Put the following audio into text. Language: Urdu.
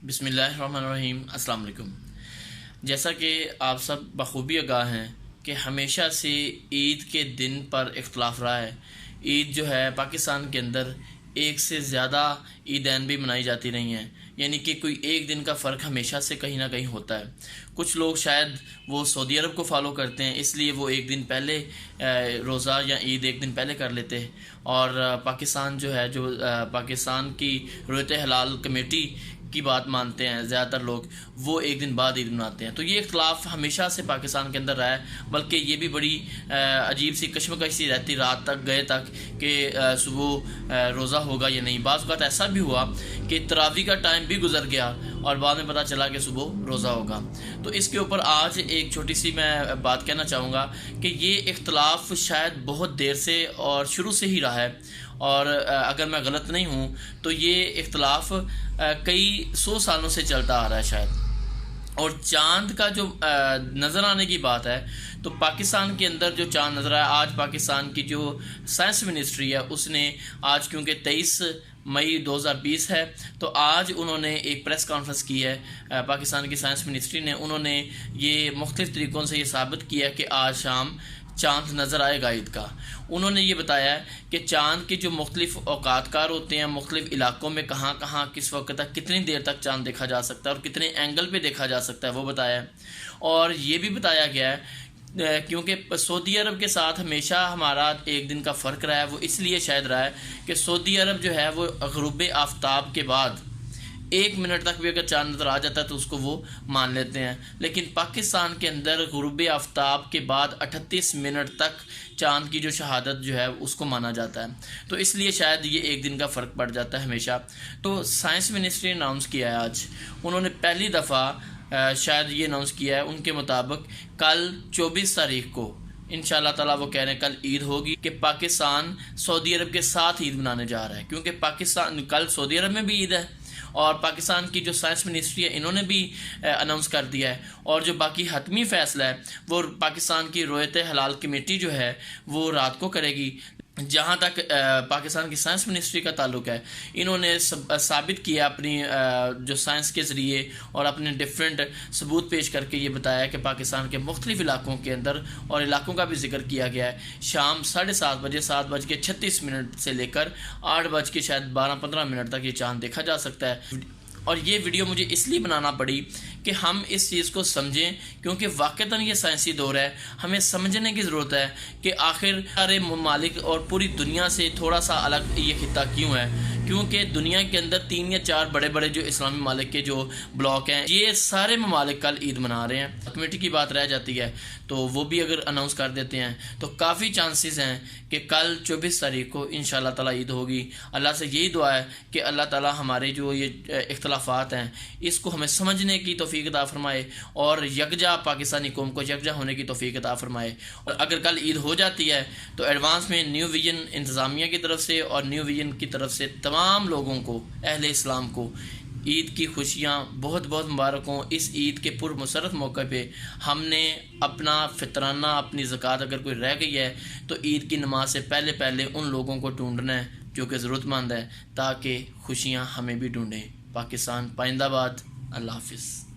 بسم اللہ الرحمن الرحیم۔ السلام علیکم۔ جیسا کہ آپ سب بخوبی آگاہ ہیں کہ ہمیشہ سے عید کے دن پر اختلاف رہا ہے۔ عید جو ہے پاکستان کے اندر ایک سے زیادہ عیدین بھی منائی جاتی رہی ہیں، یعنی کہ کوئی ایک دن کا فرق ہمیشہ سے کہیں نہ کہیں ہوتا ہے۔ کچھ لوگ شاید وہ سعودی عرب کو فالو کرتے ہیں، اس لیے وہ ایک دن پہلے روزہ یا عید ایک دن پہلے کر لیتے ہیں، اور پاکستان جو ہے پاکستان کی رویت ہلال کمیٹی کی بات مانتے ہیں زیادہ تر لوگ، وہ ایک دن بعد عید مناتے ہیں۔ تو یہ اختلاف ہمیشہ سے پاکستان کے اندر رہا ہے، بلکہ یہ بھی بڑی عجیب سی کشمکش سی رہتی رات تک گئے تک کہ صبح روزہ ہوگا یا نہیں۔ بعض اوقات ایسا بھی ہوا کہ تراویح کا ٹائم بھی گزر گیا اور بعد میں پتہ چلا کہ صبح روزہ ہوگا۔ تو اس کے اوپر آج ایک چھوٹی سی میں بات کہنا چاہوں گا کہ یہ اختلاف شاید بہت دیر سے اور شروع سے ہی رہا ہے، اور اگر میں غلط نہیں ہوں تو یہ اختلاف کئی 100 سالوں سے چلتا آ رہا ہے شاید۔ اور چاند کا جو نظر آنے کی بات ہے تو پاکستان کے اندر جو چاند نظر آیا، آج پاکستان کی جو سائنس منسٹری ہے اس نے آج، کیونکہ 23 مئی 2020 ہے، تو آج انہوں نے ایک پریس کانفرنس کی ہے پاکستان کی سائنس منسٹری نے۔ انہوں نے یہ مختلف طریقوں سے یہ ثابت کیا کہ آج شام چاند نظر آئے گا عید کا۔ انہوں نے یہ بتایا کہ چاند کے جو مختلف اوقات کار ہوتے ہیں، مختلف علاقوں میں کہاں کہاں کس وقت تک کتنی دیر تک چاند دیکھا جا سکتا ہے اور کتنے اینگل پہ دیکھا جا سکتا ہے وہ بتایا ہے۔ اور یہ بھی بتایا گیا ہے کیونکہ سعودی عرب کے ساتھ ہمیشہ ہمارا ایک دن کا فرق رہا ہے، وہ اس لیے شاید رہا ہے کہ سعودی عرب جو ہے وہ غروب آفتاب کے بعد 1 منٹ تک بھی اگر چاند نظر آ جاتا ہے تو اس کو وہ مان لیتے ہیں، لیکن پاکستان کے اندر غروب آفتاب کے بعد 38 منٹ تک چاند کی جو شہادت جو ہے اس کو مانا جاتا ہے، تو اس لیے شاید یہ ایک دن کا فرق پڑ جاتا ہے ہمیشہ۔ تو سائنس منسٹری نے اناؤنس کیا ہے آج، انہوں نے پہلی دفعہ شاید یہ اناؤنس کیا ہے، ان کے مطابق کل 24 تاریخ کو انشاءاللہ تعالیٰ وہ کہہ رہے ہیں کل عید ہوگی، کہ پاکستان سعودی عرب کے ساتھ عید منانے جا رہا ہے، کیونکہ پاکستان کل سعودی عرب میں بھی عید ہے، اور پاکستان کی جو سائنس منسٹری ہے انہوں نے بھی اناؤنس کر دیا ہے، اور جو باقی حتمی فیصلہ ہے وہ پاکستان کی رویت ہلال کمیٹی جو ہے وہ رات کو کرے گی۔ جہاں تک پاکستان کی سائنس منسٹری کا تعلق ہے، انہوں نے ثابت کیا اپنی جو سائنس کے ذریعے اور اپنے ڈیفرنٹ ثبوت پیش کر کے یہ بتایا کہ پاکستان کے مختلف علاقوں کے اندر، اور علاقوں کا بھی ذکر کیا گیا ہے، شام 7:30 بجے 7:36 سے لے کر 8 شاید 12-15 تک یہ چاند دیکھا جا سکتا ہے۔ اور یہ ویڈیو مجھے اس لیے بنانا پڑی کہ ہم اس چیز کو سمجھیں، کیونکہ واقعتاً یہ سائنسی دور ہے، ہمیں سمجھنے کی ضرورت ہے کہ آخر سارے ممالک اور پوری دنیا سے تھوڑا سا الگ یہ خطہ کیوں ہے، کیونکہ دنیا کے اندر 3 یا 4 بڑے بڑے جو اسلامی ممالک کے جو بلاک ہیں، یہ سارے ممالک کل عید منا رہے ہیں۔ کمیٹی کی بات رہ جاتی ہے تو وہ بھی اگر اناؤنس کر دیتے ہیں تو کافی چانسز ہیں کہ کل 24 تاریخ کو انشاءاللہ تعالیٰ عید ہوگی۔ اللہ سے یہی دعا ہے کہ اللہ تعالیٰ ہمارے جو یہ اختلافات ہیں اس کو ہمیں سمجھنے کی توفیق عطا فرمائے، اور یکجا پاکستانی قوم کو یکجا ہونے کی توفیق عطا فرمائے۔ اور اگر کل عید ہو جاتی ہے تو ایڈوانس میں نیو ویژن انتظامیہ کی طرف سے اور نیو ویژن کی طرف سے تمام لوگوں کو، اہل اسلام کو عید کی خوشیاں بہت بہت مبارک ہوں۔ اس عید کے پر مسرت موقع پہ ہم نے اپنا فطرانہ، اپنی زکوٰۃ اگر کوئی رہ گئی ہے تو عید کی نماز سے پہلے ان لوگوں کو ڈھونڈنا ہے جو کہ ضرورت مند ہے، تاکہ خوشیاں ہمیں بھی ڈھونڈیں۔ پاکستان پائندہ باد۔ اللہ حافظ۔